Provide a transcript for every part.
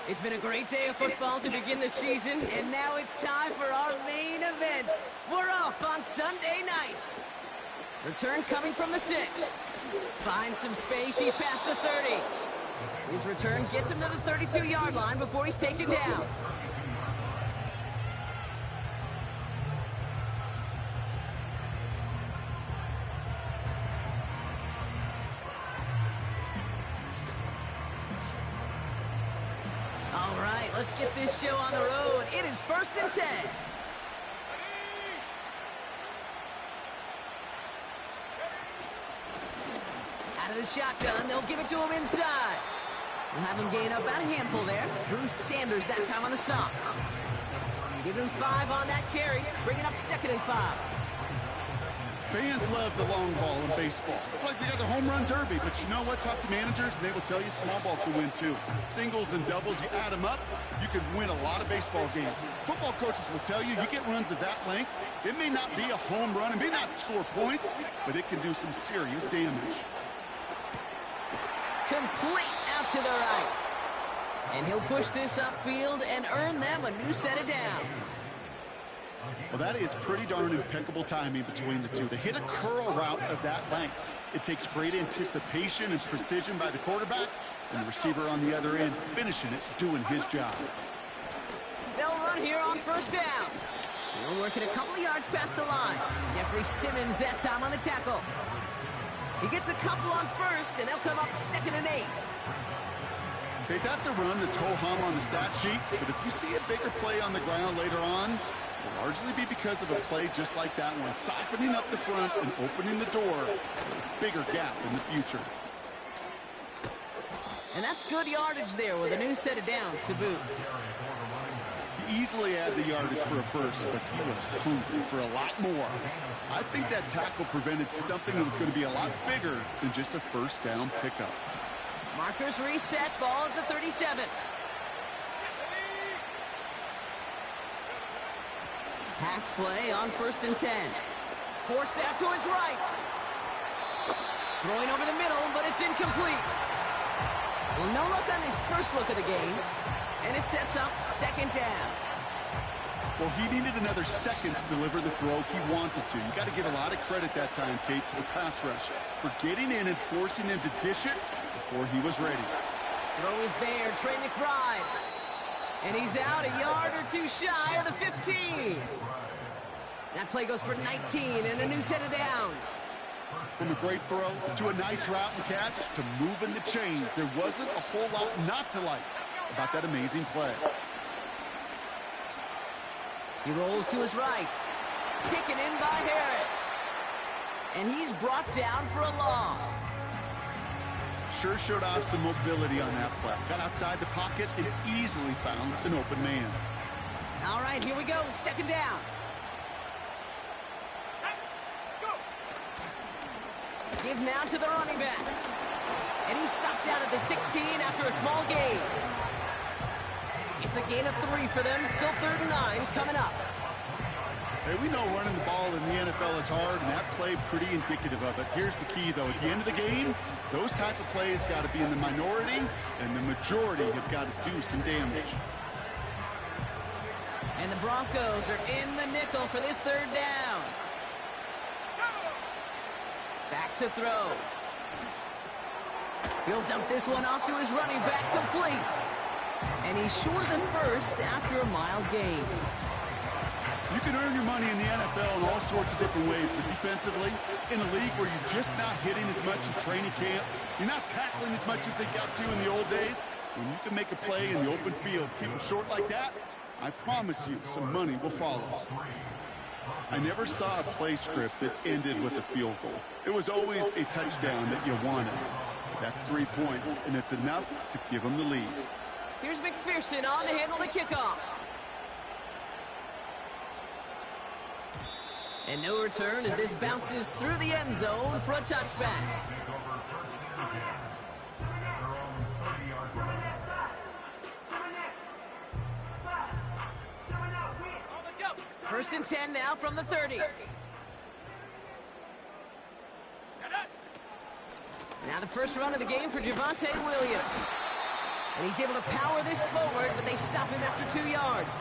It's been a great day of football to begin the season, and now it's time for our main event. We're off on Sunday night. Return coming from the 6. Finds some space, he's past the 30. His return gets him to the 32-yard line before he's taken down. All right, let's get this show on the road. It is 1st and 10. Out of the shotgun, they'll give it to him inside. We'll have him gain up about a handful there. Drew Sanders that time on the stop. Give him 5 on that carry, bringing up 2nd and 5. Fans love the long ball in baseball. It's like they got the home run derby, but you know what? Talk to managers, and they will tell you small ball can win too. Singles and doubles, you add them up, you can win a lot of baseball games. Football coaches will tell you, you get runs of that length, it may not be a home run, it may not score points, but it can do some serious damage. Complete out to the right. And he'll push this upfield and earn them a new set of downs. Well, that is pretty darn impeccable timing between the two. They hit a curl route of that length. It takes great anticipation and precision by the quarterback, and the receiver on the other end finishing it, doing his job. They'll run here on 1st down. He'll work it a couple of yards past the line. Jeffrey Simmons that time on the tackle. He gets a couple on 1st, and they'll come up 2nd and 8. Okay, that's a run that's ho-hum on the stat sheet, but if you see a bigger play on the ground later on, will largely be because of a play just like that one, softening up the front and opening the door for a bigger gap in the future. And that's good yardage there with a new set of downs to boot. He easily had the yardage for a first, but he was hungry for a lot more. I think that tackle prevented something that was going to be a lot bigger than just a 1st down pickup. Markers reset, ball at the 37. Pass play on 1st and 10. Forced out to his right. Throwing over the middle, but it's incomplete. Well, no look on his first look of the game, and it sets up 2nd down. Well, he needed another second to deliver the throw he wanted to. You got to give a lot of credit that time, Kate, to the pass rush for getting in and forcing him to dish it before he was ready. Throw is there, Trey McBride. And he's out a yard or 2 shy of the 15. That play goes for 19 and a new set of downs. From a great throw to a nice route and catch to moving the chains, there wasn't a whole lot not to like about that amazing play. He rolls to his right. Taken in by Harris. And he's brought down for a loss. Sure showed off some mobility on that play. Got outside the pocket and easily found an open man. All right, here we go. 2nd down. Give now to the running back. And he's stopped down at the 16 after a small gain. It's a gain of 3 for them. Still 3rd and 9 coming up. Hey, we know running the ball in the NFL is hard, and that play pretty indicative of it. Here's the key, though. At the end of the game, those types of plays got to be in the minority, and the majority have got to do some damage. And the Broncos are in the nickel for this 3rd down. Back to throw. He'll dump this one off to his running back, complete. And he's short of the 1st after a mile gain. You can earn your money in the NFL in all sorts of different ways, but defensively, in a league where you're just not hitting as much in training camp, you're not tackling as much as they got to in the old days, when you can make a play in the open field, keep them short like that, I promise you some money will follow. I never saw a play script that ended with a field goal. It was always a touchdown that you wanted. That's 3 points, and it's enough to give them the lead. Here's McPherson on to handle the kickoff. And no return as this bounces through the end zone for a touchback. 1st and 10 now from the 30. Now the first run of the game for Javonte Williams. And he's able to power this forward, but they stop him after 2 yards.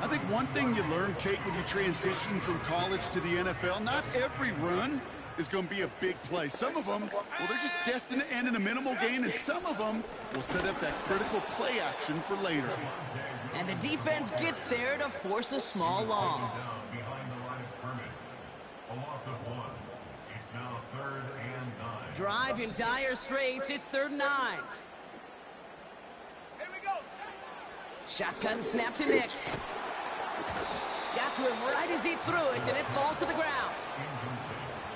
I think one thing you learn, Kate, when you transition from college to the NFL, not every run is going to be a big play. Some of them, well, they're just destined to end in a minimal gain, and some of them will set up that critical play action for later. And the defense gets there to force a small loss. Drive in dire straits. It's 3rd and 9. Shotgun snap to Nix. Got to him right as he threw it, and it falls to the ground.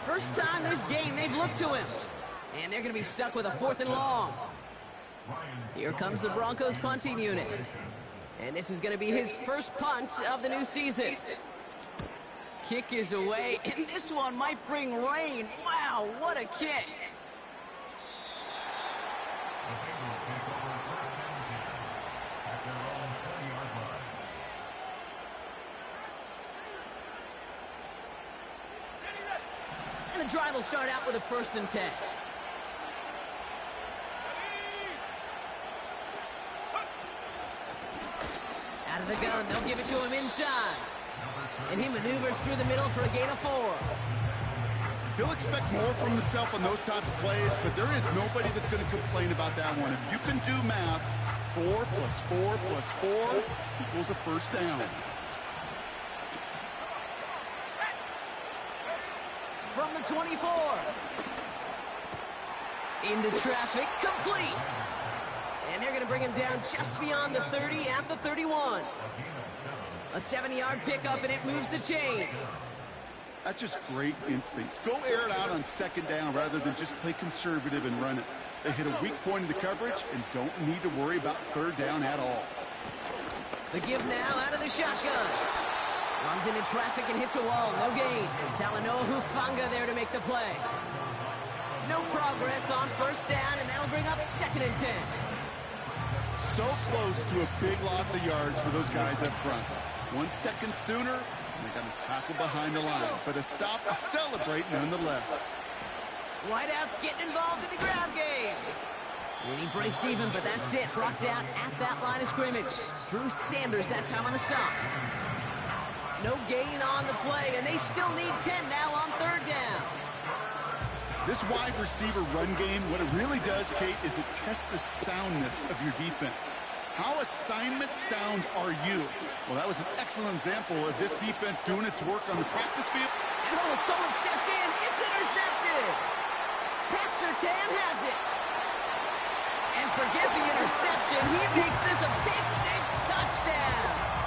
First time this game they've looked to him. And they're going to be stuck with a 4th and long. Here comes the Broncos punting unit. And this is going to be his first punt of the new season. Kick is away, and this one might bring rain. Wow, what a kick. And the drive will start out with a 1st and 10. Out of the gun, they'll give it to him inside. And he maneuvers through the middle for a gain of 4. He'll expect more from himself on those types of plays, but there is nobody that's going to complain about that one. If you can do math, 4 plus 4 plus 4 equals a 1st down. From the 24. Into traffic, complete. And they're going to bring him down just beyond the 30 at the 31. A 70-yard pickup, and it moves the chains. That's just great instincts. Go air it out on 2nd down rather than just play conservative and run it. They hit a weak point in the coverage and don't need to worry about 3rd down at all. The give now out of the shotgun. Runs into traffic and hits a wall. No gain. Talanoa Hufanga there to make the play. No progress on 1st down, and that'll bring up 2nd and 10. So close to a big loss of yards for those guys up front. 1 second sooner, and they got a tackle behind the line. But a stop to celebrate nonetheless. Whiteout's getting involved in the ground game. And he breaks even, but that's it. Brought down at that line of scrimmage. Drew Sanders that time on the stop. No gain on the play, and they still need 10 now on 3rd down. This wide receiver run game, what it really does, Kate, is it tests the soundness of your defense. How assignment sound are you? Well, that was an excellent example of this defense doing its work on the practice field. And oh, someone steps in. It's intercepted. Pat Surtain has it. And forget the interception. He makes this a pick-6 touchdown.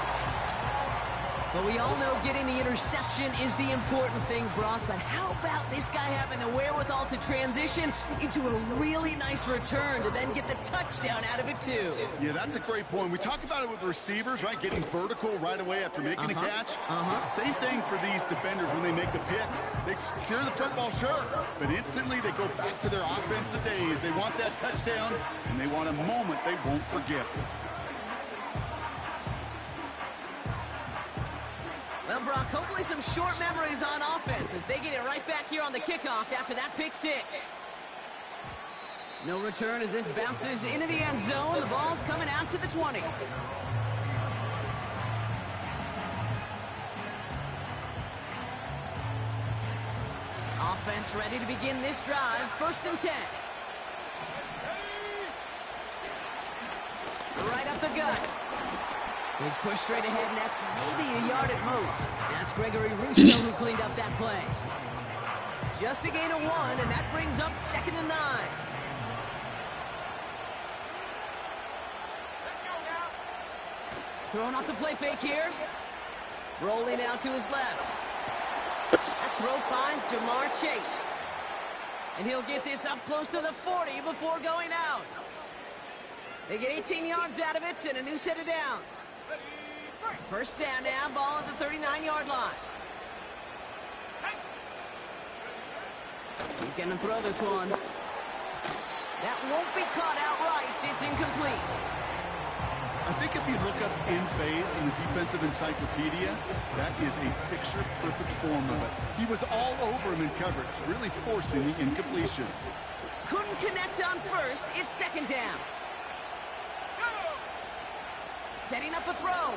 But we all know getting the interception is the important thing, Brock. But how about this guy having the wherewithal to transition into a really nice return to then get the touchdown out of it, too? Yeah, that's a great point. We talk about it with receivers, right? Getting vertical right away after making a catch. Same thing for these defenders when they make a pick. They secure the football, sure, but instantly they go back to their offensive days. They want that touchdown, and they want a moment they won't forget. Well, Brock, hopefully some short memories on offense as they get it right back here on the kickoff after that pick-6. No return as this bounces into the end zone. The ball's coming out to the 20. Offense ready to begin this drive. 1st and 10. Right up the gut. He's pushed straight ahead, and that's maybe a yard at most. That's Gregory Rousseau who cleaned up that play. Just a gain of 1, and that brings up 2nd and 9. Throwing off the play fake here. Rolling out to his left. That throw finds Jamar Chase. And he'll get this up close to the 40 before going out. They get 18 yards out of it and a new set of downs. 1st down now, ball at the 39-yard line. He's going to throw this one. That won't be caught outright. It's incomplete. I think if you look up in phase in the defensive encyclopedia, that is a picture-perfect form of it. He was all over him in coverage, really forcing the incompletion. Couldn't connect on 1st. It's 2nd down. Setting up a throw.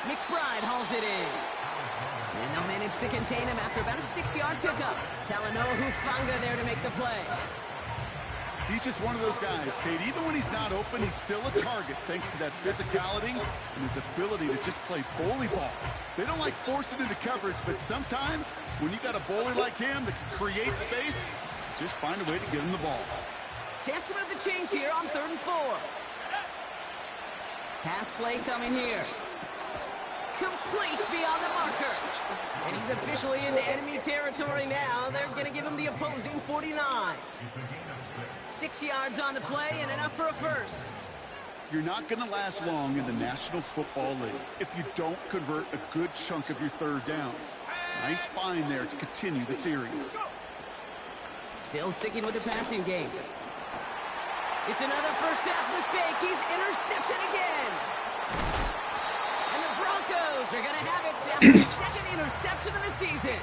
McBride hauls it in. And they'll manage to contain him after about a 6-yard pickup. Talanoa Hufanga there to make the play. He's just one of those guys, Kate. Even when he's not open, he's still a target thanks to that physicality and his ability to just play bully ball. They don't like forcing into coverage, but sometimes when you got a bully like him that can create space, just find a way to get him the ball. Chance to move the chains here on 3rd and 4. Pass play coming here. Complete beyond the marker. And he's officially in enemy territory now. They're going to give him the opposing 49. 6 yards on the play and enough for a first. You're not going to last long in the National Football League if you don't convert a good chunk of your 3rd downs. Nice find there to continue the series. Still sticking with the passing game. It's another first half mistake. He's intercepted again. And the Broncos are going to have it after the 2nd interception of the season.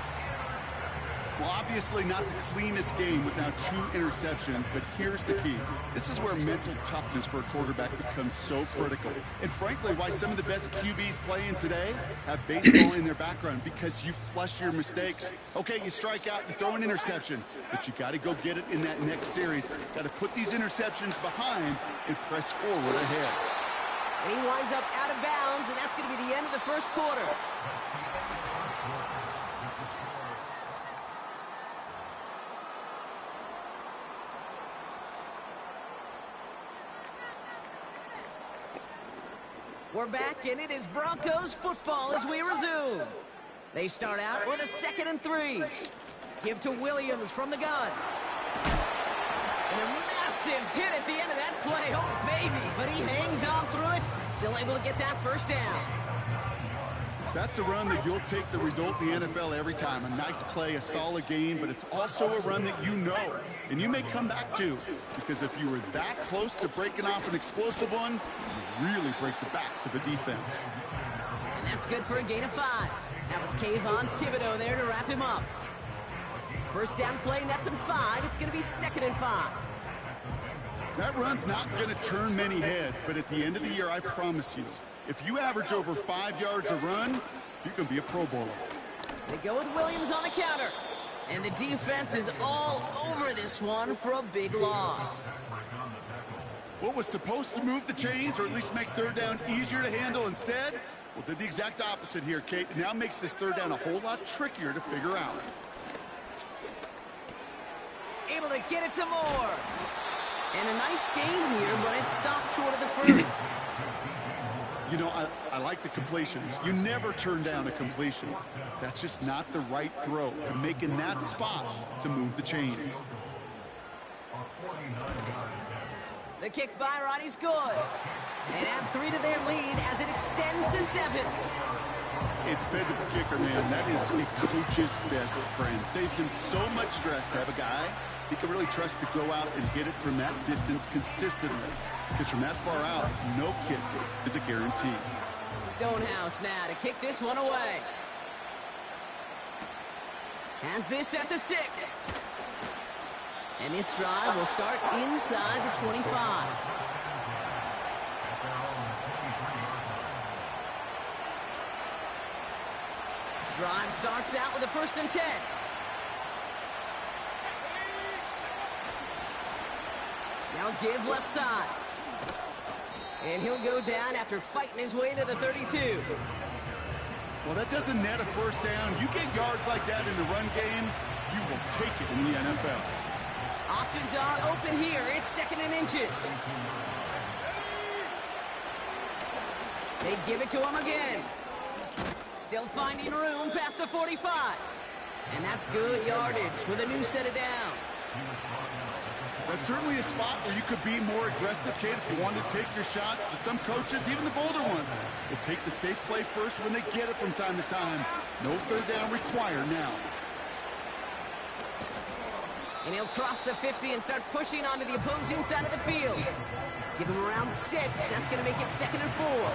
Well, obviously not the cleanest game without 2 interceptions, but here's the key. This is where mental toughness for a quarterback becomes so critical. And frankly, why some of the best QBs playing today have baseball in their background, because you flush your mistakes. Okay, you strike out, you throw an interception, but you got to go get it in that next series. Got to put these interceptions behind and press forward ahead. And he winds up out of bounds, and that's going to be the end of the first quarter. We're back, and it is Broncos football as we resume. They start out with a 2nd and 3. Give to Williams from the gun. And a massive hit at the end of that play. Oh, baby. But he hangs on through it. Still able to get that first down. That's a run that you'll take the result in the NFL every time. A nice play, a solid game, but it's also a run that you know, and you may come back to, because if you were that close to breaking off an explosive one, you really break the backs of the defense. And that's good for a gain of 5. That was Kayvon Thibodeau there to wrap him up. First down play, nets him 5. It's going to be 2nd and 5. That run's not going to turn many heads, but at the end of the year, I promise you, if you average over 5 yards a run, you can be a Pro Bowler. They go with Williams on the counter. And the defense is all over this one for a big loss. What was supposed to move the chains, or at least make 3rd down easier to handle instead, well, did the exact opposite here, Kate. It now makes this 3rd down a whole lot trickier to figure out. Able to get it to Moore. And a nice game here, but it stopped short of the first. You know, I like the completions. You never turn down a completion. That's just not the right throw to make in that spot to move the chains. The kick by Roddy's good. And add 3 to their lead as it extends to 7. Independent kicker, man, that is a coach's best friend. Saves him so much stress to have a guy he can really trust to go out and hit it from that distance consistently. Because from that far out, no kick is a guarantee. Stonehouse now to kick this one away. Has this at the 6. And this drive will start inside the 25. Drive starts out with a 1st and 10. Now give left side. And he'll go down after fighting his way to the 32. Well, that doesn't net a 1st down. You get yards like that in the run game, you will take it in the NFL. Options are open here. It's 2nd and inches. They give it to him again. Still finding room past the 45. And that's good yardage with a new set of downs. That's certainly a spot where you could be more aggressive, Kate, if you want to take your shots. But some coaches, even the bolder ones, will take the safe play first when they get it from time to time. No 3rd down required now. And he'll cross the 50 and start pushing onto the opposing side of the field. Give him around 6. That's going to make it 2nd and 4.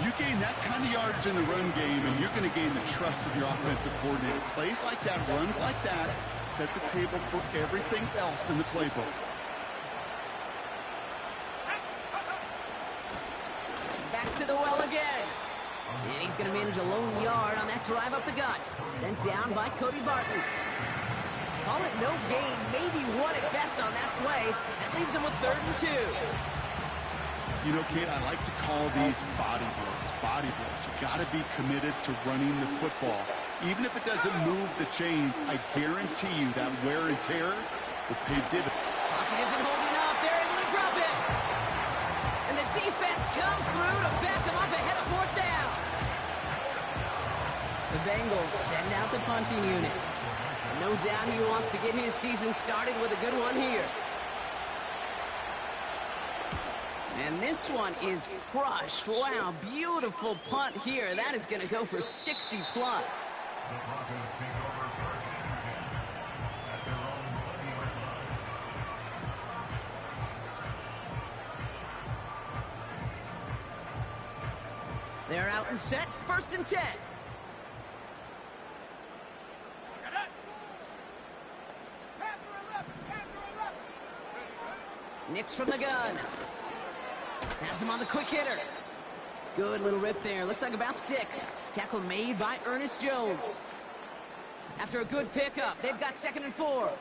You gain that kind of yardage in the run game, and you're going to gain the trust of your offensive coordinator. Plays like that, runs like that, set the table for everything else in the playbook. Back to the well again. And he's going to manage a lone yard on that drive up the gut. Sent down by Cody Barton. Call it no gain, maybe one at best on that play. That leaves him with 3rd and 2. You know, Kate, I like to call these body blows. Body blows. You got to be committed to running the football. Even if it doesn't move the chains, I guarantee you that wear and tear will pay dividends. Pocket isn't holding up. They're able to drop it. And the defense comes through to back them up ahead of 4th down. The Bengals send out the punting unit. No doubt he wants to get his season started with a good one here. And this one is crushed. Wow, beautiful punt here. That is going to go for 60+. They're out and set. 1st and 10. Nix from the gun. Has him on the quick hitter. Good little rip there. Looks like about 6. Tackle made by Ernest Jones. After a good pickup, they've got 2nd and 4.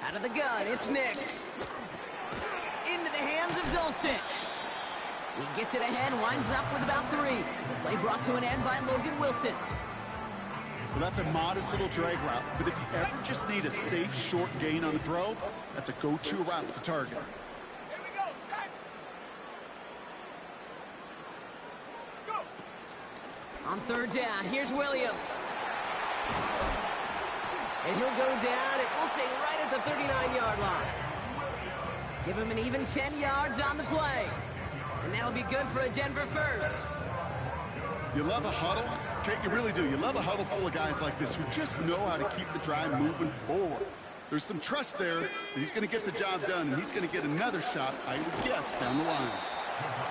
Out of the gun, it's Nix. Into the hands of Dulcich. He gets it ahead, winds up with about 3. The play brought to an end by Logan Wilson. Well, that's a modest little drag route, but if you ever just need a safe, short gain on the throw, that's a go-to route to target. On 3rd down, here's Williams. And he'll go down, and we'll say right at the 39-yard line. Give him an even 10 yards on the play. And that'll be good for a Denver first. You love a huddle? Okay, you really do. You love a huddle full of guys like this who just know how to keep the drive moving forward. There's some trust there that he's going to get the job done, and he's going to get another shot, I would guess, down the line.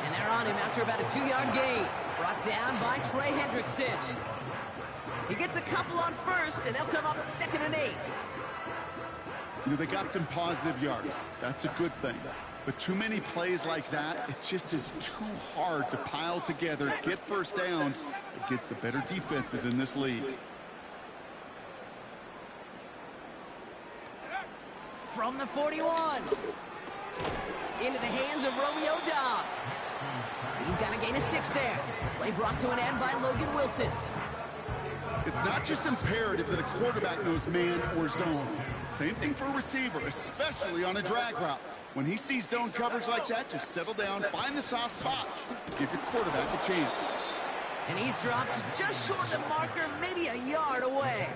And they're on him after about a 2-yard gain. Brought down by Trey Hendrickson. He gets a couple on 1st, and they'll come up 2nd and 8. You know, they got some positive yards. That's a good thing. But too many plays like that, it just is too hard to pile together, get 1st downs against the better defenses in this league. From the 41. Into the hands of Romeo Dobbs. He's got a gain of 6 there. Play brought to an end by Logan Wilson. It's not just imperative that a quarterback knows man or zone. Same thing for a receiver, especially on a drag route. When he sees zone coverage like that, just settle down, find the soft spot. Give your quarterback a chance. And he's dropped just short of the marker, maybe a yard away.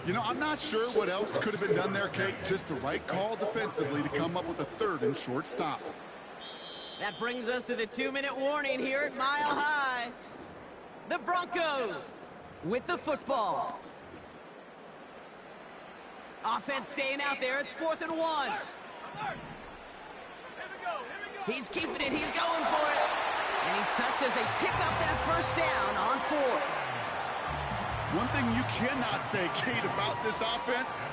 You know, I'm not sure what else could have been done there, Kate. Just the right call defensively to come up with a 3rd and short stop. That brings us to the 2-minute warning here at Mile High. The Broncos with the football. Offense staying out there. It's 4th and 1. He's keeping it. He's going for it. And he's touched as they pick up that 1st down on 4th. One thing you cannot say, Kate, about this offense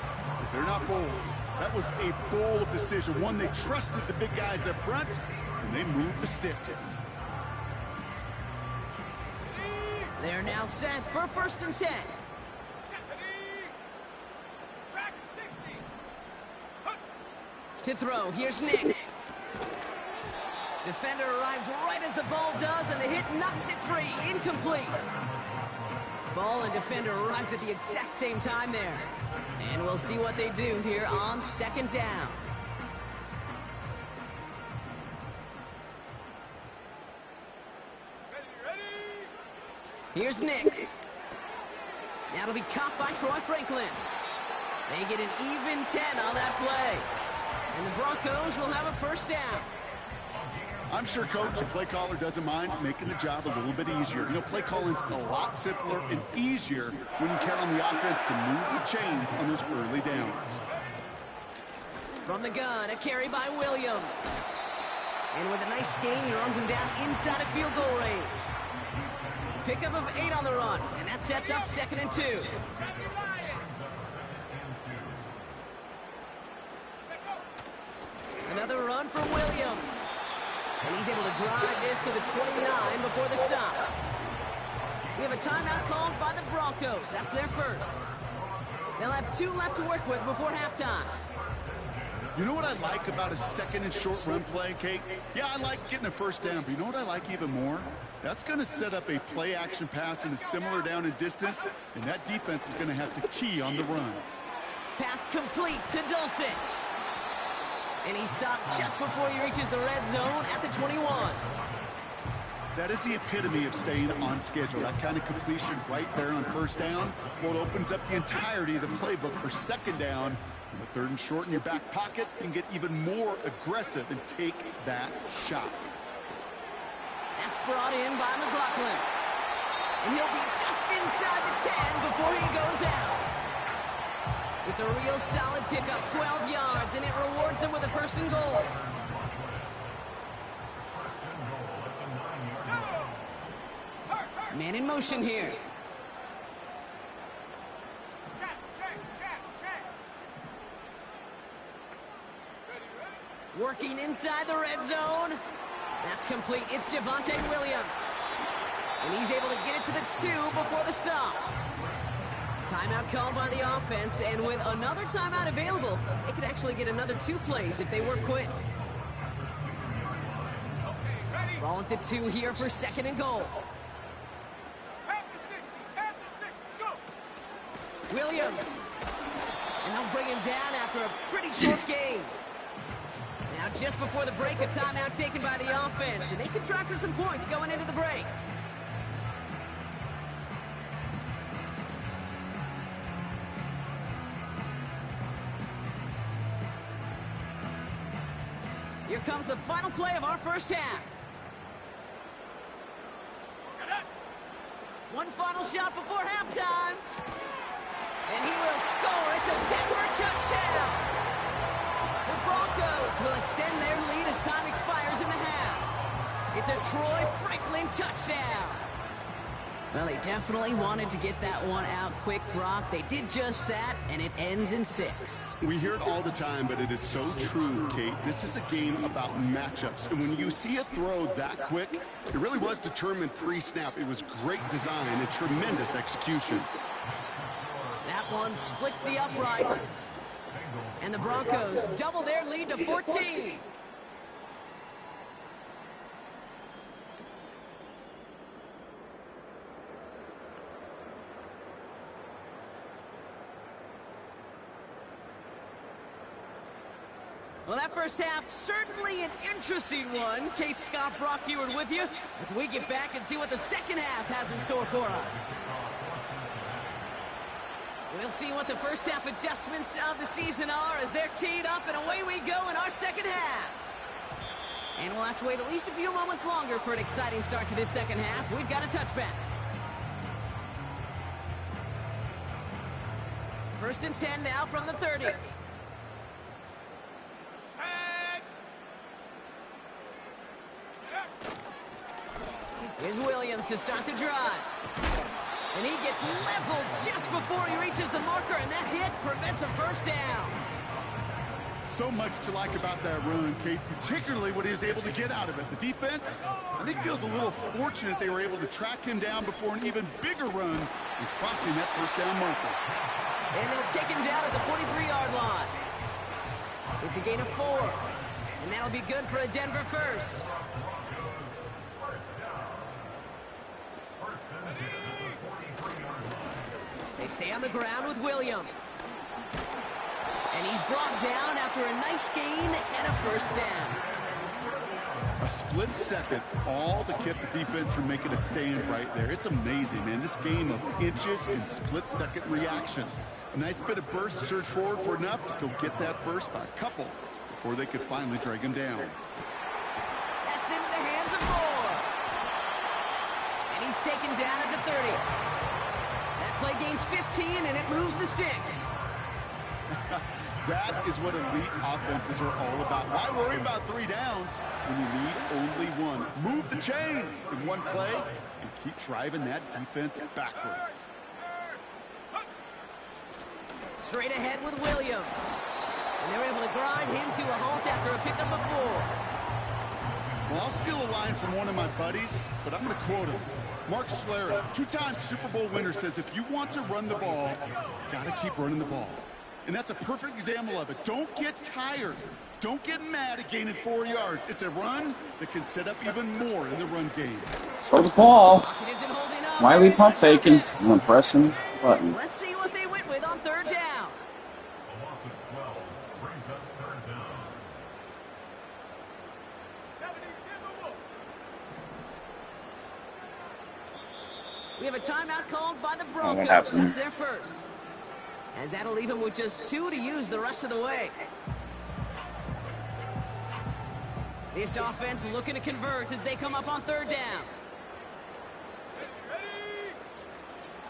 is they're not bold. That was a bold decision. One, they trusted the big guys up front, and they moved the sticks. They're now set for 1st and 10. To throw, here's Nix. Defender arrives right as the ball does, and the hit knocks it free. Incomplete. Ball and defender arrived at the exact same time there. And we'll see what they do here on 2nd down. Here's Nix. Now it'll be caught by Troy Franklin. They get an even 10 on that play. And the Broncos will have a 1st down. I'm sure Coach, the play caller, doesn't mind making the job a little bit easier. You know, play calling's a lot simpler and easier when you count on the offense to move the chains on those early downs. From the gun, a carry by Williams. And with a nice gain, he runs him down inside of field goal range. Pickup of 8 on the run, and that sets up 2nd and 2. Another run for Williams. And he's able to drive this to the 29 before the stop. We have a timeout called by the Broncos. That's their first. They'll have 2 left to work with before halftime. You know what I like about a second and short run play, Kate? Yeah, I like getting a first down, but you know what I like even more? That's going to set up a play-action pass in a similar down and distance, and that defense is going to have to key on the run. Pass complete to Dulcich. And he stopped just before he reaches the red zone at the 21. That is the epitome of staying on schedule. That kind of completion right there on first down. Well, it opens up the entirety of the playbook for second down. With 3rd and short in your back pocket, you can get even more aggressive and take that shot. That's brought in by McLaughlin. And he'll be just inside the 10 before he goes out. It's a real solid pickup, 12 yards, and it rewards him with a 1st and goal. Man in motion here. Working inside the red zone. That's complete. It's Javonte Williams. And he's able to get it to the 2 before the stop. Timeout called by the offense, and with another timeout available, they could actually get another 2 plays if they work quick. Ball at the 2 here for 2nd and goal. Williams. And they'll bring him down after a pretty short game. Now, just before the break, a timeout taken by the offense, and they can try for some points going into the break. Here comes the final play of our first half. One final shot before halftime. And he will score. It's a Denver touchdown. The Broncos will extend their lead as time expires in the half. It's a Troy Franklin touchdown. Well, they definitely wanted to get that one out quick, Brock. They did just that, and it ends in 6. We hear it all the time, but it is so true, Kate. This is a game about matchups, and when you see a throw that quick, it really was determined pre-snap. It was great design and tremendous execution. That one splits the uprights. And the Broncos double their lead to 14. Well, that first half, certainly an interesting one. Kate, Scott, Brock Eward with you as we get back and see what the second half has in store for us. We'll see what the first half adjustments of the season are as they're teed up, and away we go in our second half. And we'll have to wait at least a few moments longer for an exciting start to this second half. We've got a touchback. 1st and 10 now from the 30. Here's Williams to start the drive. And he gets leveled just before he reaches the marker, and that hit prevents a first down. So much to like about that run, Kate, particularly what he was able to get out of it. The defense, I think, feels a little fortunate they were able to track him down before an even bigger run and crossing that first down marker. And they'll take him down at the 43-yard line. It's a gain of 4, and that'll be good for a Denver first. They stay on the ground with Williams. And he's brought down after a nice gain and a first down. A split second, all to keep the defense from making a stand right there. It's amazing, man. This game of inches and split-second reactions. A nice bit of burst, surge forward for enough to go get that first by a couple before they could finally drag him down. That's in the hands of Moore. And he's taken down at the 30. That play gains 15, and it moves the sticks. That is what elite offenses are all about. Why worry about 3 downs when you need only 1? Move the chains in one play and keep driving that defense backwards. Straight ahead with Williams. And they're able to grind him to a halt after a pickup of 4. Well, I'll steal a line from one of my buddies, but I'm going to quote him. Mark Schlereth, two-time Super Bowl winner, says if you want to run the ball, you got to keep running the ball. And that's a perfect example of it. Don't get tired. Don't get mad at gaining 4 yards. It's a run that can set up even more in the run game. Throw the ball. Why are we pump faking? I'm pressing the button. Let's see what they went with on third down. We have a timeout called by the Broncos. That's their first. As that'll leave him with just 2 to use the rest of the way. This offense looking to convert as they come up on third down.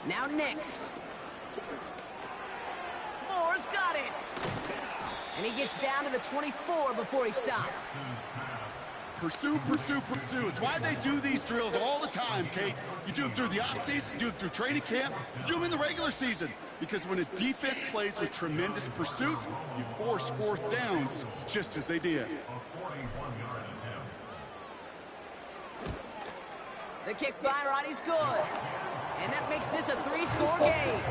Now Nix. Moore's got it. And he gets down to the 24 before he stopped. Pursue, pursue, pursue. It's why they do these drills all the time, Kate. You do them through the offseason, you do them through training camp, you do them in the regular season. Because when a defense plays with tremendous pursuit, you force fourth downs just as they did. The kick by Roddy's good. And that makes this a 3-score game.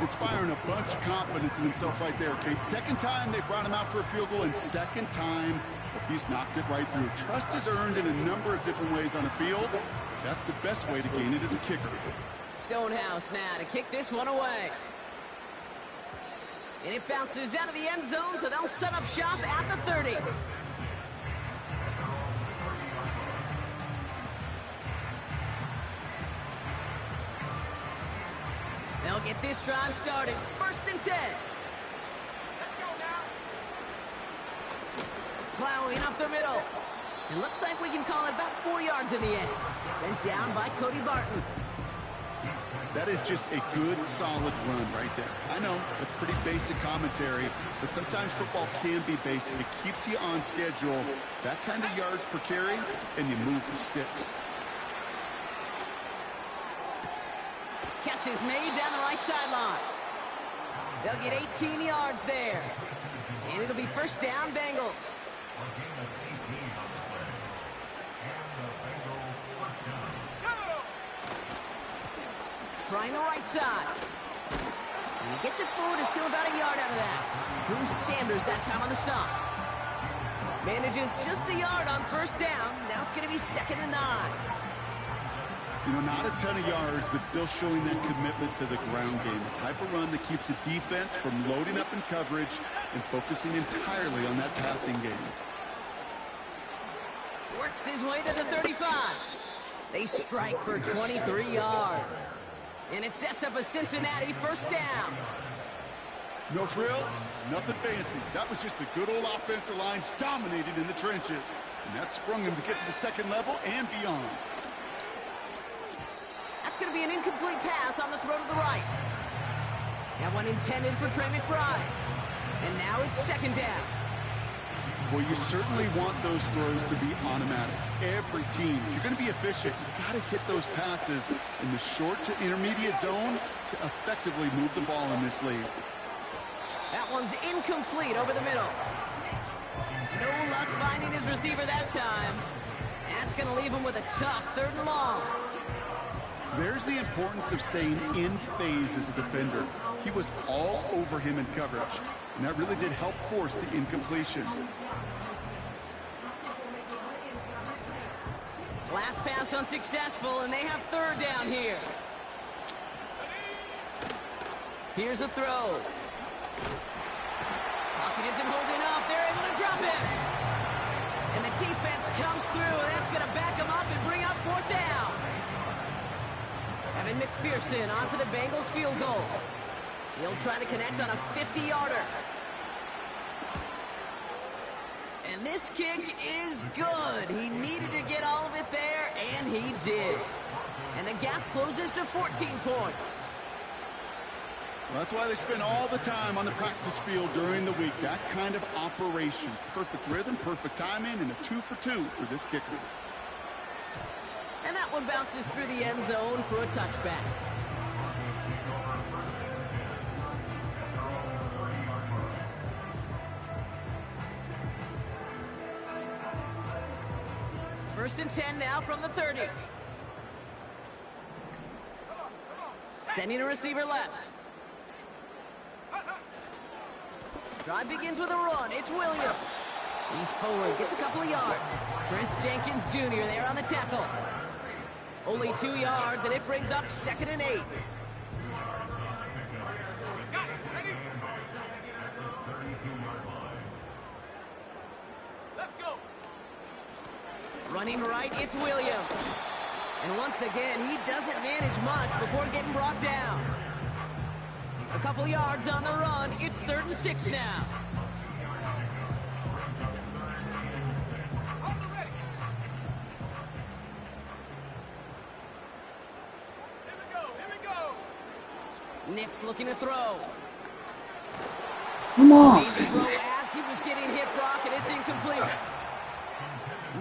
Inspiring a bunch of confidence in himself right there, Kate. Second time they brought him out for a field goal, and second time he's knocked it right through. Trust is earned in a number of different ways on the field. That's the best way to gain it as a kicker. Stonehouse now to kick this one away. And it bounces out of the end zone, so they'll set up shop at the 30. They'll get this drive started. 1st and 10. Let's go now. Plowing up the middle. It looks like we can call it about 4 yards in the end. Sent down by Cody Barton. That is just a good, solid run right there. I know, it's pretty basic commentary, but sometimes football can be basic. It keeps you on schedule. That kind of yards per carry, and you move the sticks. Catch is made down the right sideline. They'll get 18 yards there. And it'll be 1st down, Bengals. Trying the right side. And he gets it forward, is still about a yard out of that. Drew Sanders that time on the stop. Manages just a yard on 1st down. Now it's going to be 2nd and 9. You know, not a ton of yards, but still showing that commitment to the ground game. The type of run that keeps the defense from loading up in coverage and focusing entirely on that passing game. Works his way to the 35. They strike for 23 yards. And it sets up a Cincinnati 1st down. No frills, nothing fancy. That was just a good old offensive line dominated in the trenches. And that sprung him to get to the 2nd level and beyond. That's going to be an incomplete pass on the throw to the right. That one intended for Trey McBride. And now it's 2nd down. Well, you certainly want those throws to be automatic. Every team, if you're going to be efficient, you've got to hit those passes in the short to intermediate zone to effectively move the ball in this league. That one's incomplete over the middle. No luck finding his receiver that time. That's going to leave him with a tough 3rd and long. There's the importance of staying in phase as a defender. He was all over him in coverage, and that really did help force the incompletion. Last pass unsuccessful, and they have 3rd down here. Here's a throw. Pocket isn't holding up. They're able to drop him. And the defense comes through, and that's going to back him up and bring up 4th down. Evan McPherson on for the Bengals field goal. He'll try to connect on a 50-yarder. And this kick is good. He needed to get all of it there, and he did. And the gap closes to 14 points. Well, that's why they spend all the time on the practice field during the week. That kind of operation. Perfect rhythm, perfect timing, and a 2-for-2 for this kicker. And that one bounces through the end zone for a touchback. First and 10 now from the 30. Sending a receiver left. Drive begins with a run. It's Williams. He's forward, gets a couple of yards. Chris Jenkins Jr. there on the tackle. Only 2 yards, and it brings up 2nd and 8. Running right, it's Williams. And once again, he doesn't manage much before getting brought down. A couple yards on the run. It's 3rd and 6 now. Nick's looking to throw. Come on. Throw as he was getting hit, Brock, and it's incomplete.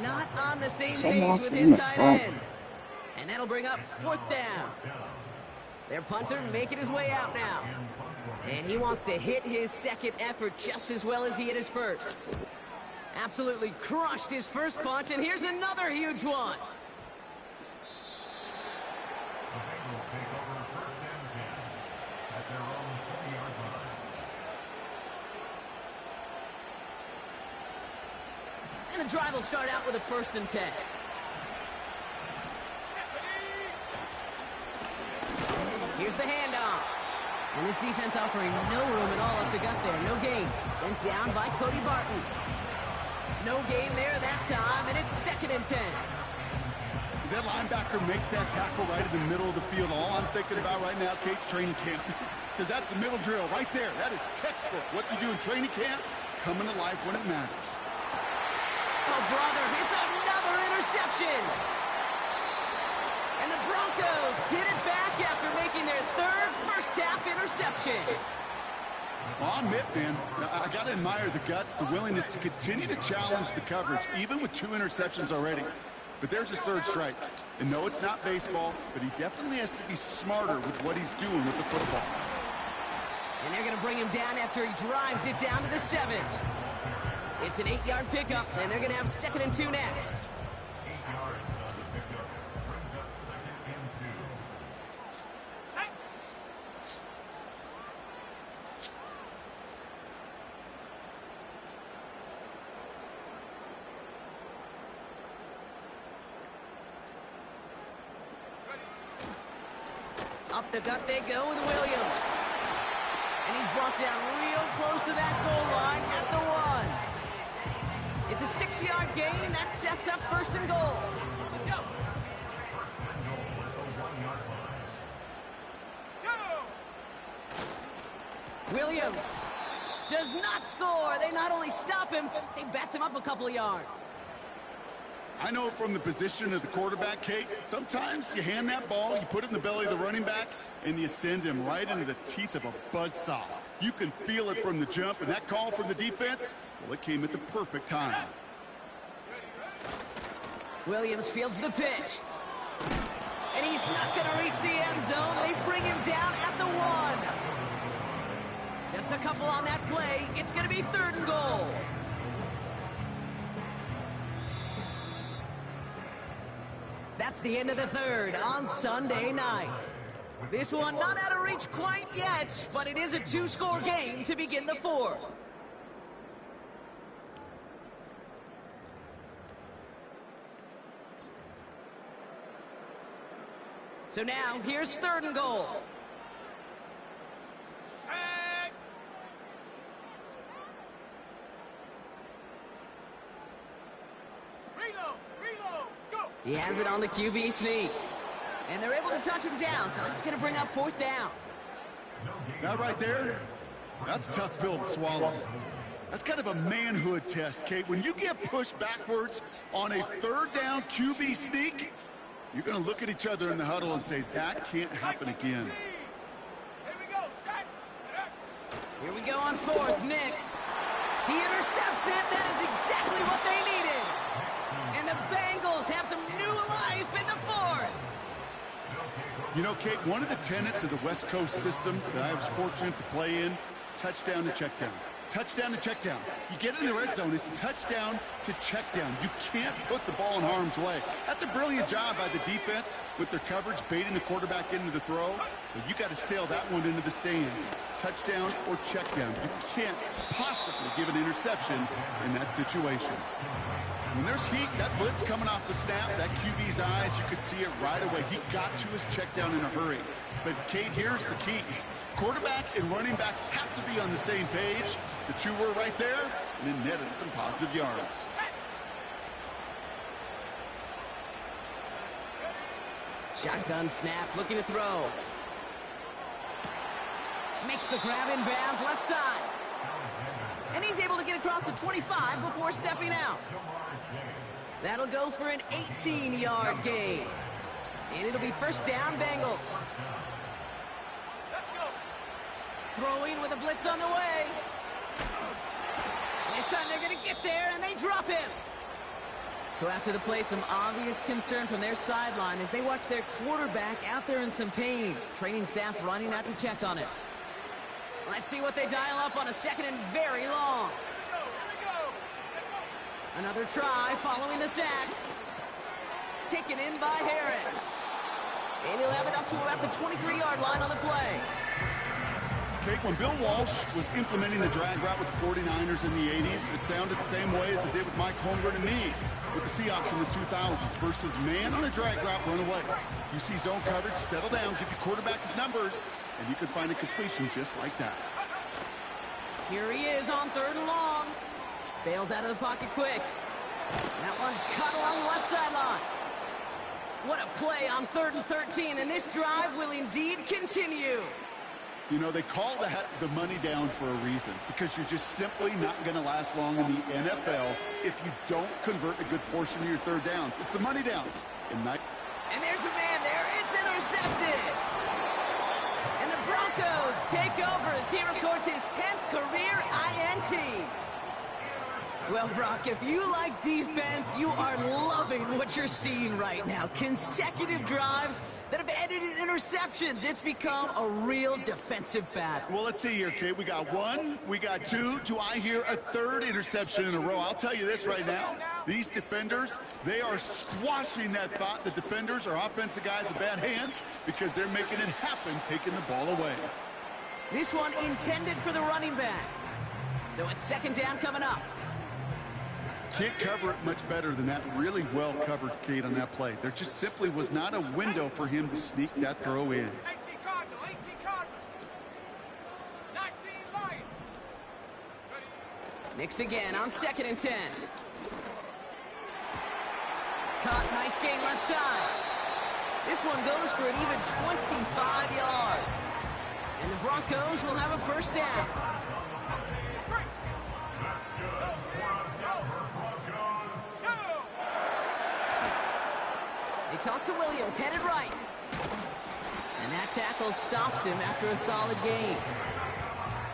Not on the same page with his tight end. And that'll bring up 4th down. Their punter making his way out now. And he wants to hit his second effort just as well as he hit his first. Absolutely crushed his first punt, and here's another huge one. And the drive will start out with a 1st and 10. Here's the handoff. And this defense offering no room at all up the gut there. No gain. Sent down by Cody Barton. No gain there that time, and it's 2nd and 10. As that linebacker makes that tackle right in the middle of the field, all I'm thinking about right now, Kate's training camp. Because that's the middle drill right there. That is textbook. What you do in training camp, coming to life when it matters. Oh, brother, it's another interception. And the Broncos get it back after making their 3rd first-half interception. Well, I'll admit, man, I got to admire the guts, the willingness to continue to challenge the coverage, even with 2 interceptions already. But there's his 3rd strike. And no, it's not baseball, but he definitely has to be smarter with what he's doing with the football. And they're going to bring him down after he drives it down to the 7. It's an 8-yard pickup, and they're going to have 2nd and 2 next. Up the gut they go with Williams. And he's brought down real close to that goal line at the 1. It's a 6-yard gain. That sets up 1st and goal. Williams does not score. They not only stop him, they backed him up a couple of yards. I know from the position of the quarterback, Kate, sometimes you hand that ball, you put it in the belly of the running back, and you send him right into the teeth of a buzzsaw. You can feel it from the jump, and that call from the defense, well, it came at the perfect time. Williams fields the pitch. And he's not going to reach the end zone. They bring him down at the 1. Just a couple on that play. It's going to be 3rd and goal. That's the end of the 3rd on Sunday night. This one not out of reach quite yet, but it is a 2-score game to begin the 4th. So now, here's 3rd and goal. He has it on the QB sneak. And they're able to touch him down, so that's going to bring up 4th down. That right there, that's a tough pill to swallow. That's kind of a manhood test, Kate. When you get pushed backwards on a 3rd down QB sneak, you're going to look at each other in the huddle and say, that can't happen again. Here we go on 4th, Nix. He intercepts it. That is exactly what they needed. And the Bengals have some new life in the 4th. You know, Kate, one of the tenets of the West Coast system that I was fortunate to play in, touchdown to check down. touchdown to check down. You get in the red zone, it's touchdown to check down. You can't put the ball in harm's way. That's a brilliant job by the defense with their coverage, baiting the quarterback into the throw. But you got to sail that one into the stands. Touchdown or check down. You can't possibly give an interception in that situation. When there's heat, that blitz coming off the snap, that QB's eyes, you could see it right away. He got to his check down in a hurry. But, Kate, here's the key. Quarterback and running back have to be on the same page. The two were right there, and it netted some positive yards. Shotgun snap, looking to throw. Makes the grab in bounds, left side. And he's able to get across the 25 before stepping out. That'll go for an 18-yard gain. And it'll be first down, Bengals. Throwing with a blitz on the way. This time they're going to get there, and they drop him. So after the play, some obvious concern from their sideline as they watch their quarterback out there in some pain. Training staff running out to check on it. Let's see what they dial up on a second and very long. Another try following the sack. Taken in by Harris. And he'll have it up to about the 23-yard line on the play. Okay, when Bill Walsh was implementing the drag route with the 49ers in the 80s, it sounded the same way as it did with Mike Holmgren and me with the Seahawks in the 2000s versus man on a drag route, run away. You see zone coverage, settle down, give your quarterback his numbers, and you can find a completion just like that. Here he is on 3rd and long. Bails out of the pocket quick. That one's cut along the left sideline. What a play on 3rd and 13, and this drive will indeed continue. You know, they call that the money down for a reason, because you're just simply not going to last long in the NFL if you don't convert a good portion of your third downs. It's the money down. And there's a man there. It's intercepted. And the Broncos take over as he records his 10th career INT. Well, Brock, if you like defense, you are loving what you're seeing right now. Consecutive drives that have ended in interceptions. It's become a real defensive battle. Well, let's see here, Kate. We got one, we got two. Do I hear a third interception in a row? I'll tell you this right now. These defenders, they are squashing that thought. The defenders are offensive guys with bad hands because they're making it happen, taking the ball away. This one intended for the running back. So it's 2nd down coming up. Can't cover it much better than that. Really well covered, Kate, on that play. There just simply was not a window for him to sneak that throw in. 18 Cardinal, 18 Cardinal. 19 Lion. Mix again on 2nd and 10. Caught, nice gain left side. This one goes for an even 25 yards. And the Broncos will have a first down. They toss to Williams, headed right. And that tackle stops him after a solid gain.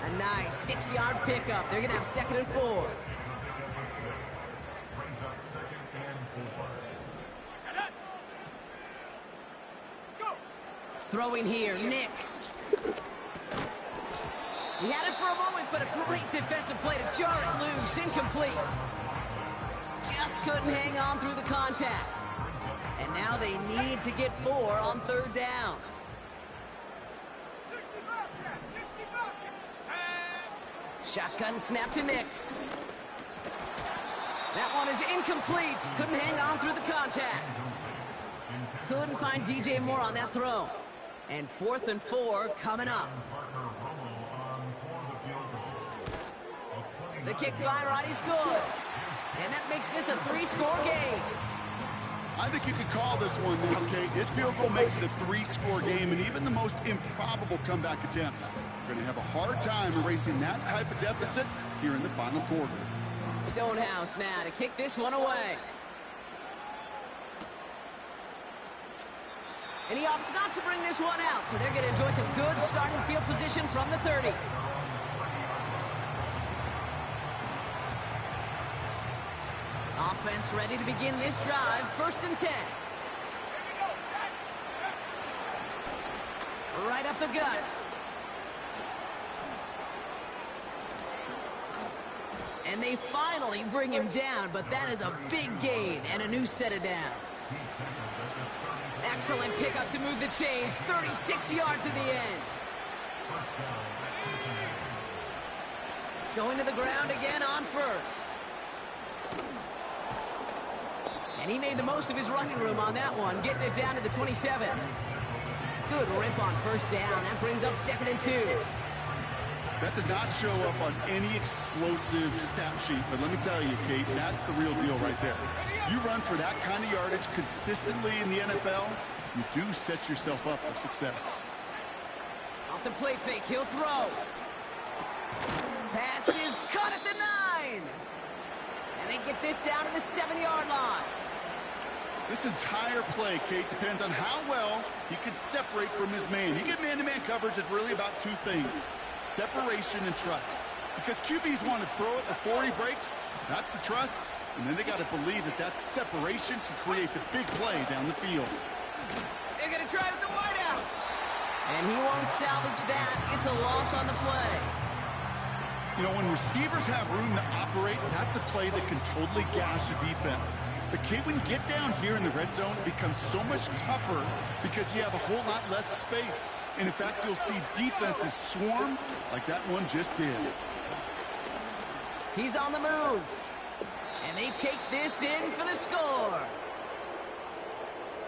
A nice 6-yard pickup. They're going to have 2nd and 4. Throwing here, Nix. He had it for a moment, but a great defensive play to jar it loose. Incomplete. Just couldn't hang on through the contact. And now they need to get 4 on 3rd down. 60 Shotgun snap to Nix. That one is incomplete. Couldn't hang on through the contact. Couldn't find DJ Moore on that throw. And 4th and 4 coming up. The kick by Roddy's good. And that makes this a 3-score game. I think you could call this one now, Kate. This field goal makes it a 3-score game, and even the most improbable comeback attempts are going to have a hard time erasing that type of deficit here in the final quarter. Stonehouse now to kick this one away. And he opts not to bring this one out, so they're going to enjoy some good starting field position from the 30. Offense ready to begin this drive. 1st and 10. Right up the gut. And they finally bring him down, but that is a big gain and a new set of downs. Excellent pickup to move the chains. 36 yards in the end. Going to the ground again on first. And he made the most of his running room on that one, getting it down to the 27. Good rip on first down. That brings up 2nd and 2. That does not show up on any explosive stat sheet, but let me tell you, Kate, that's the real deal right there. You run for that kind of yardage consistently in the NFL, you do set yourself up for success. Off the play fake, he'll throw. Pass is cut at the 9. And they get this down to the 7-yard line. This entire play, Kate, depends on how well he can separate from his man. You get man-to-man coverage, it's really about two things: separation and trust. Because QBs want to throw it before he breaks, that's the trust, and then they got to believe that that separation can create the big play down the field. They're going to try with the wideout. And he won't salvage that. It's a loss on the play. You know, when receivers have room to operate, that's a play that can totally gash a defense. But, Kate, when you get down here in the red zone, it becomes so much tougher because you have a whole lot less space. And, in fact, you'll see defenses swarm like that one just did. He's on the move. And they take this in for the score.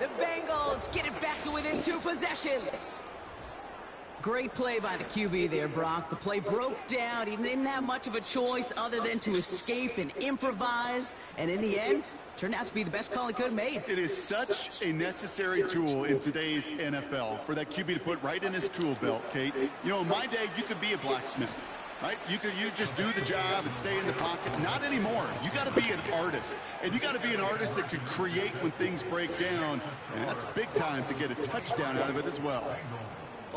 The Bengals get it back to within 2 possessions. Great play by the QB there, Brock. The play broke down. He didn't have much of a choice other than to escape and improvise. And in the end, turned out to be the best call he could have made. It is such a necessary tool in today's NFL for that QB to put right in his tool belt, Kate. You know, in my day, you could be a blacksmith, right? You just do the job and stay in the pocket. Not anymore. You got to be an artist. And you got to be an artist that can create when things break down. And that's big time to get a touchdown out of it as well.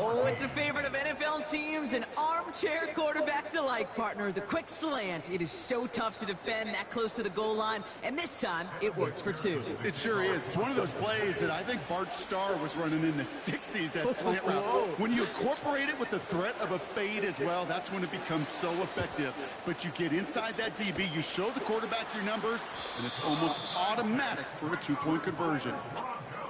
Oh, it's a favorite of NFL teams and armchair quarterbacks alike, partner. The quick slant. It is so tough to defend that close to the goal line, and this time it works for 2. It sure is. It's one of those plays that I think Bart Starr was running in the 60s, that slant route. When you incorporate it with the threat of a fade as well, that's when it becomes so effective. But you get inside that DB, you show the quarterback your numbers, and it's almost automatic for a 2-point conversion.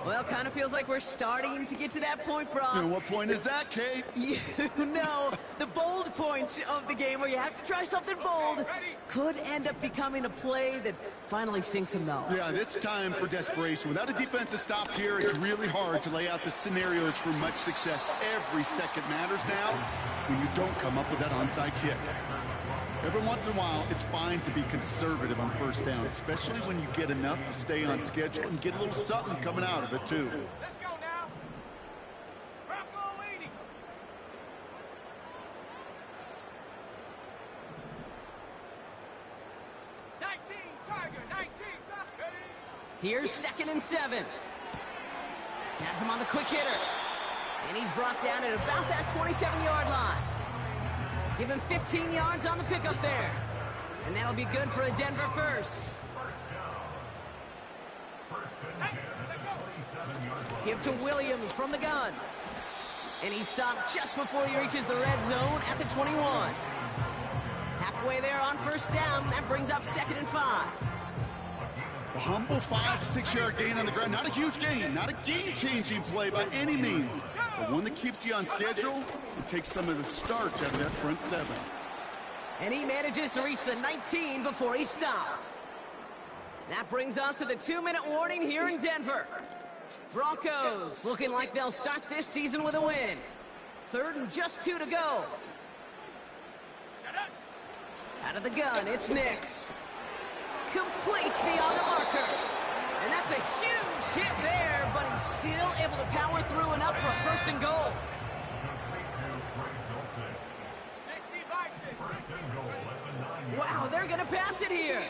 Well, kind of feels like we're starting to get to that point, Brock. And what point is that, Kate? You know, the bold point of the game where you have to try something bold could end up becoming a play that finally sinks him, though. Yeah, it's time for desperation. Without a defensive stop here, it's really hard to lay out the scenarios for much success. Every second matters now when you don't come up with that onside kick. Every once in a while, it's fine to be conservative on first down, especially when you get enough to stay on schedule and get a little something coming out of it, too. Let's go now. Bronco leading. Tiger, 19, Tiger. Here's 2nd and 7. Has him on the quick hitter. And he's brought down at about that 27-yard line. Give him 15 yards on the pickup there. And that'll be good for a Denver first. Give to Williams from the gun. And he stopped just before he reaches the red zone at the 21. Halfway there on first down. That brings up 2nd and 5. A humble 5 to 6 yard gain on the ground. Not a huge gain, not a game-changing play by any means, but one that keeps you on schedule and takes some of the starch out of that front 7. And he manages to reach the 19 before he stopped. That brings us to the 2-minute warning here in Denver. Broncos looking like they'll start this season with a win. 3rd and just 2 to go. Out of the gun, it's Nix. Complete beyond the marker. And that's a huge hit there, but he's still able to power through and up for a 1st and goal. 60 by 6. Wow, they're going to pass it here.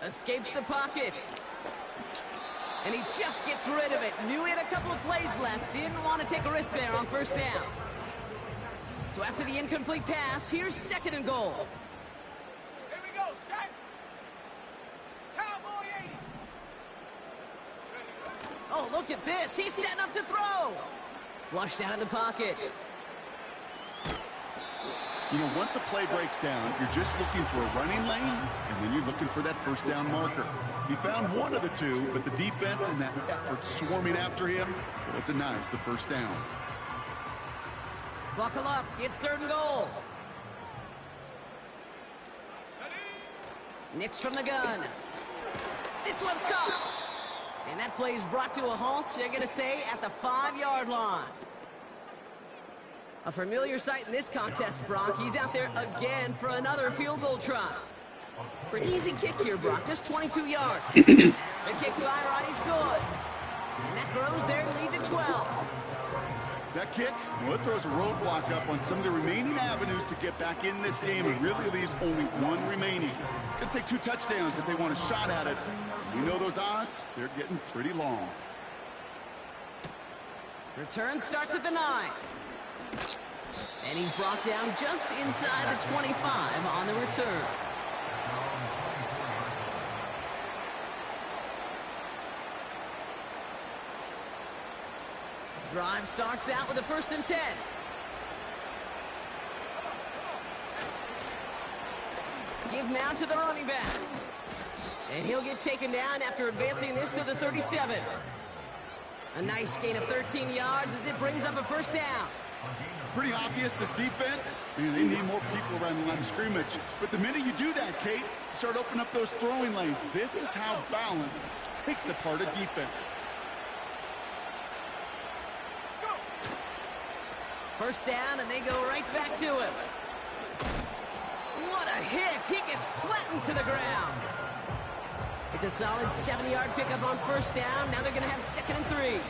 Escapes the pocket. And he just gets rid of it. Knew he had a couple of plays left. Didn't want to take a risk there on first down. So after the incomplete pass, here's 2nd and goal. Here we go, set. Cowboy 80. Oh, look at this. He's setting up to throw. Flushed out of the pocket. You know, once a play breaks down, you're just looking for a running lane, and then you're looking for that first down marker. He found one of the two, but the defense and that effort swarming after him, well, it denies the first down. Buckle up. It's 3rd and goal. Nix from the gun. This one's caught. And that play is brought to a halt, they're going to say, at the 5-yard line. A familiar sight in this contest, Brock. He's out there again for another field goal try. Pretty easy kick here, Brock. Just 22 yards. The kick by Roddy's good. And that grows their lead to 12. That kick, well, it throws a roadblock up on some of the remaining avenues to get back in this game and really leaves only one remaining. It's going to take 2 touchdowns if they want a shot at it. You know those odds, they're getting pretty long. Return starts at the 9. And he's brought down just inside the 25 on the return. Drive starts out with a 1st and 10. Give now to the running back. And he'll get taken down after advancing this to the 37. A nice gain of 13 yards as it brings up a 1st down. Pretty obvious, this defense, they need more people around the line of scrimmage. But the minute you do that, Kate, you start opening up those throwing lanes. This is how balance takes apart a defense. 1st down, and they go right back to him. What a hit! He gets flattened to the ground. It's a solid 7-yard pickup on 1st down. Now they're going to have 2nd and 3.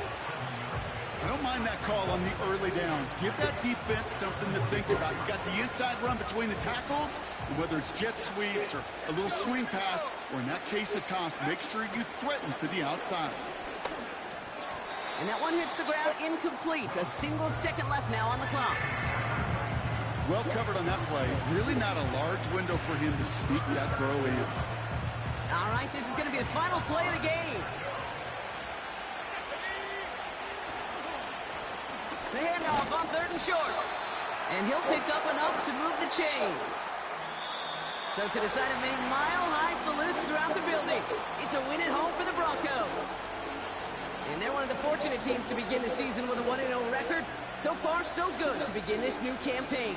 I don't mind that call on the early downs. Give that defense something to think about. You got the inside run between the tackles, and whether it's jet sweeps or a little swing pass, or in that case a toss, make sure you threaten to the outside. And that one hits the ground incomplete. A single second left now on the clock. Well covered on that play. Really not a large window for him to sneak that throw in. All right, this is going to be the final play of the game. The handoff on 3rd and short. And he'll pick up enough to move the chains. So to decide it, made mile-high salutes throughout the building. It's a win at home for the Broncos. And they're one of the fortunate teams to begin the season with a 1-0 record. So far, so good to begin this new campaign.